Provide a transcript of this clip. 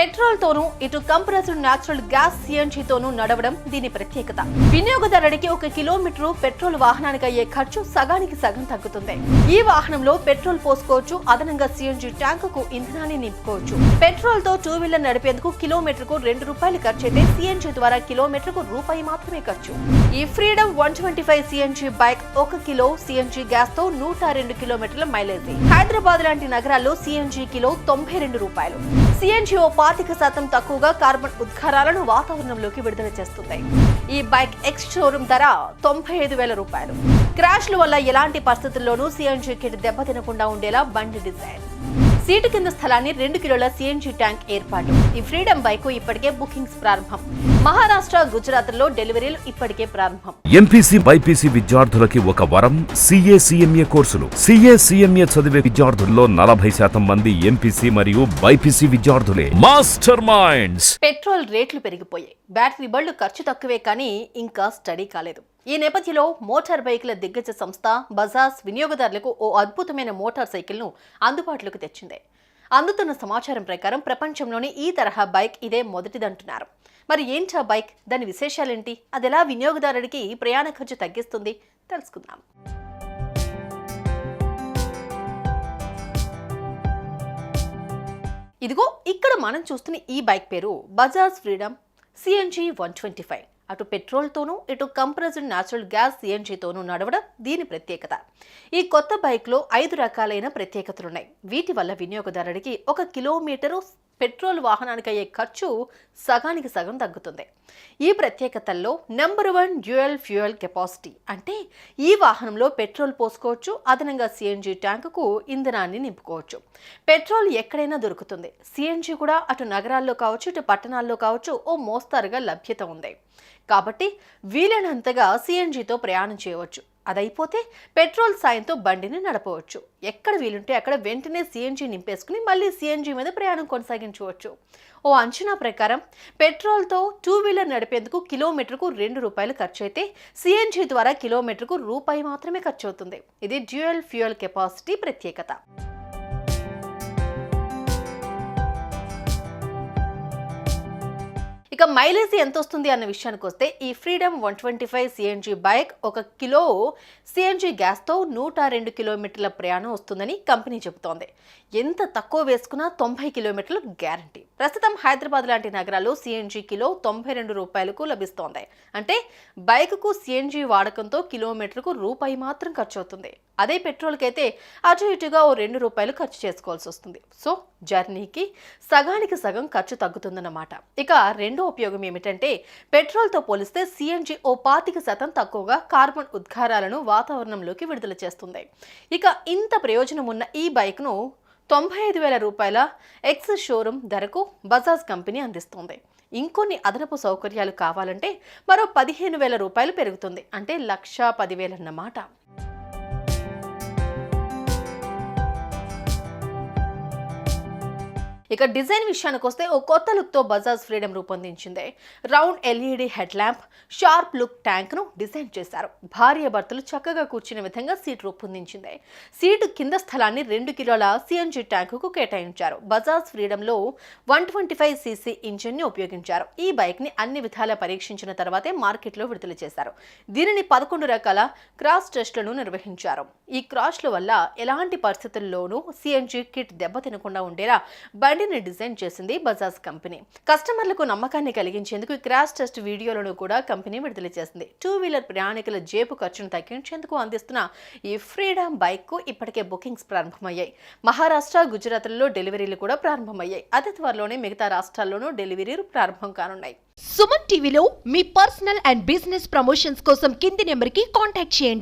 Petrol తోనూ ఇటు compressed natural gas CNG తోనూ నడవడం దీని ప్రత్యేకత. వినియోగదారుడికి 1 కిలోమీటర్ పెట్రోల్ వాహనానికి అయ్యే ఖర్చు సగానికి సగం తగ్గుతుంది. ఈ వాహనంలో పెట్రోల్ పోసుకోవచ్చు, అదనంగా సిఎన్జి ట్యాంకుకు ఇంధనాన్ని నింపుకోవచ్చు. పెట్రోల్ తో 2 వీలర్ నడిపేందుకు కిలోమీటర్కు ₹2 ఖర్చయితే సిఎన్జి ద్వారా కిలోమీటర్కు రూపాయి మాత్రమే ఖర్చు. ఈ Freedom 125 CNG bike 1 kilo CNG gas తో 102 కిలోమీటర్ల మైలేజ్. హైదరాబాద్ లాంటి నగరాల్లో సిఎన్జి కిలో ₹92. సిఎన్జి 25% తక్కువగా కార్బన్ ఉద్గారాలను వాతావరణంలోకి విడుదల చేస్తుంది. ఈ బైక్ ఎక్స్ షోరూమ్ ధర ₹95,000. క్రాష్ల వల్ల ఎలాంటి పరిస్థితుల్లోనూ సిఎన్జి కిట్ దెబ్బతినకుండా ఉండేలా బండి డిజైన్. సీటు కింద స్థలాన్ని 2 కిలోల సిఎన్జి ట్యాంక్ ఏర్పాటు. ఈ ఫ్రీడమ్ బైక్ ఇప్పటికే బుకింగ్స్ ప్రారంభం. మహారాష్ట్ర, గుజరాత్ లో డెలివరీలు ఇప్పటికే ప్రారంభం. ఎంపీసీ, బైపీసీ విద్యార్థులకి ఒక వరం CA, CMA కోర్సులు. CA, CMA చదివే విద్యార్థుల్లో 40% మంది ఎంపీసీ మరియు బైపీసీ విద్యార్థులే. Master minds. పెట్రోల్ రేట్లు పెరిగిపోయాయి. బ్యాటరీ బళ్ళు ఖర్చు తక్కువే కానీ ఇంకా స్టడీ కాలేదు. ఈ నేపథ్యంలో మోటార్ బైకుల దిగ్గజ సంస్థ బజాజ్ వినియోగదారులకు ఓ అద్భుతమైన మోటార్ సైకిల్ ను అందుబాటులోకి తెచ్చింది. అందుతున్న సమాచారం ప్రకారం ప్రపంచంలోని ఈ తరహా బైక్ ఇదే మొదటిదంటున్నారు. మరి ఏంటా బైక్, దాని విశేషాలేంటి, అది ఎలా వినియోగదారుడికి ప్రయాణ ఖర్చు తగ్గిస్తుంది తెలుసుకుందాం. ఇదిగో ఇక్కడ మనం చూస్తున్న ఈ బైక్ పేరు బజాజ్ ఫ్రీడమ్ సిఎన్జి 125. అటు పెట్రోల్తోనూ ఇటు కంప్రెస్డ్ న్యాచురల్ గ్యాస్ సిఎన్జితోనూ నడవడం దీని ప్రత్యేకత. ఈ కొత్త బైక్లో 5 రకాలైన ప్రత్యేకతలున్నాయి. వీటి వల్ల వినియోగదారుడికి 1 కిలోమీటరు పెట్రోల్ వాహనానికి అయ్యే ఖర్చు సగానికి సగం తగ్గుతుంది. ఈ ప్రత్యేకతల్లో నెంబర్ 1 డ్యూయల్ ఫ్యూయల్ కెపాసిటీ. అంటే ఈ వాహనంలో పెట్రోల్ పోసుకోవచ్చు, అదనంగా సిఎన్జి ట్యాంకుకు ఇంధనాన్ని నింపుకోవచ్చు. పెట్రోల్ ఎక్కడైనా దొరుకుతుంది. సిఎన్జి కూడా అటు నగరాల్లో కావచ్చు, ఇటు పట్టణాల్లో కావచ్చు ఓ మోస్తారుగా లభ్యత ఉంది. కాబట్టి వీలైనంతగా సిఎన్జితో ప్రయాణం చేయవచ్చు. అదైపోతే పెట్రోల్ సాయంతో బండిని నడపవచ్చు. ఎక్కడ వీలుంటే అక్కడ వెంటనే సిఎన్జి నింపేసుకుని మళ్ళీ సిఎన్జి మీద ప్రయాణం కొనసాగించవచ్చు. ఓ అంచనా ప్రకారం పెట్రోల్తో 2 వీలర్ నడిపేందుకు కిలోమీటర్కు ₹2 ఖర్చు అయితే సిఎన్జి ద్వారా కిలోమీటర్కు రూపాయి మాత్రమే ఖర్చు అవుతుంది. ఇది డ్యూయల్ ఫ్యూయల్ కెపాసిటీ ప్రత్యేకత. ఇక మైలేజ్ ఎంత వస్తుంది అన్న విషయానికి వస్తే ఈ Freedom 125 CNG bike 1 kilo CNG గ్యాస్తో 102 కిలోమీటర్ల ప్రయాణం వస్తుందని కంపెనీ చెబుతోంది. ఎంత తక్కువ వేసుకున్నా 90 కిలోమీటర్లు గ్యారంటీ. ప్రస్తుతం హైదరాబాద్ లాంటి నగరాల్లో సిఎన్జి కిలో ₹92 లభిస్తోంది. అంటే బైక్కు సిఎన్జి వాడకంతో కిలోమీటర్కు రూపాయి మాత్రం ఖర్చు అవుతుంది. అదే పెట్రోల్కి అయితే అటు ఇటుగా ఓ ₹2 ఖర్చు చేసుకోవాల్సి వస్తుంది. సో జర్నీకి సగానికి సగం ఖర్చు తగ్గుతుందన్నమాట. ఇక రెండో ఉపయోగం ఏమిటంటే పెట్రోల్తో పోలిస్తే సిఎన్జి ఓ 25% తక్కువగా కార్బన్ ఉద్గారాలను వాతావరణంలోకి విడుదల చేస్తుంది. ఇక ఇంత ప్రయోజనం ఉన్న ఈ బైక్ను ₹95,000 ఎక్స్ షోరూమ్ ధరకు బజాజ్ కంపెనీ అందిస్తుంది. ఇంకొన్ని అదనపు సౌకర్యాలు కావాలంటే మరో ₹15,000 పెరుగుతుంది. అంటే ₹1,10,000 అన్నమాట. ఇక డిజైన్ విషయానికి వస్తే ఓ కొత్త లుక్తో బజాజ్ ఫ్రీడమ్ రూపొందించింది. Round LED head lamp, sharp look ట్యాంక్ను డిజైన్ చేశారు. భార్యాభర్తలు చక్కగా కూర్చునే విధంగా సీట్ రూపొందించింది. సీటు కింద స్థలాన్ని 2 కిలోల సిఎన్జి ట్యాంకుకు కేటాయించారు. బజాజ్ ఫ్రీడమ్లో 125cc ఇంజిన్ని ఉపయోగించారు. ఈ బైక్ని అన్ని విధాలా పరీక్షించిన తర్వాతే మార్కెట్లో విడుదల చేశారు. దీనిని 11 రకాల క్రాష్ టెస్టులను నిర్వహించారు. ఈ క్రాష్ల వల్ల ఎలాంటి పరిస్థితుల్లోనూ సిఎన్జి కిట్ దెబ్బతినకుండా ఉండేలా బండిని డిజైన్ చేసింది బజాజ్ కంపెనీ. కస్టమర్లకు నమ్మకాన్ని కలిగించేందుకు ఈ క్రాష్ టెస్ట్ వీడియోలను కూడా కంపెనీ విడుదల చేసింది. 2 వీలర్ ప్రయాణికుల జేబు ఖర్చును తగ్గించేందుకు అందిస్తున్న ఈ ఫ్రీడమ్ బైక్ కు ఇప్పటికే బుకింగ్స్ ప్రారంభమయ్యాయి. మహారాష్ట్ర, గుజరాత్ లలో డెలివరీలు కూడా ప్రారంభమయ్యాయి. అతి త్వరలోనే మిగతా రాష్ట్రాల్లోనూ డెలివరీలు ప్రారంభం కానున్నాయి. సుమన్ టీవీలో మీ పర్సనల్ అండ్ బిజినెస్ ప్రమోషన్స్ కోసం కింది నెంబర్కి కాంటాక్ట్ చేయండి.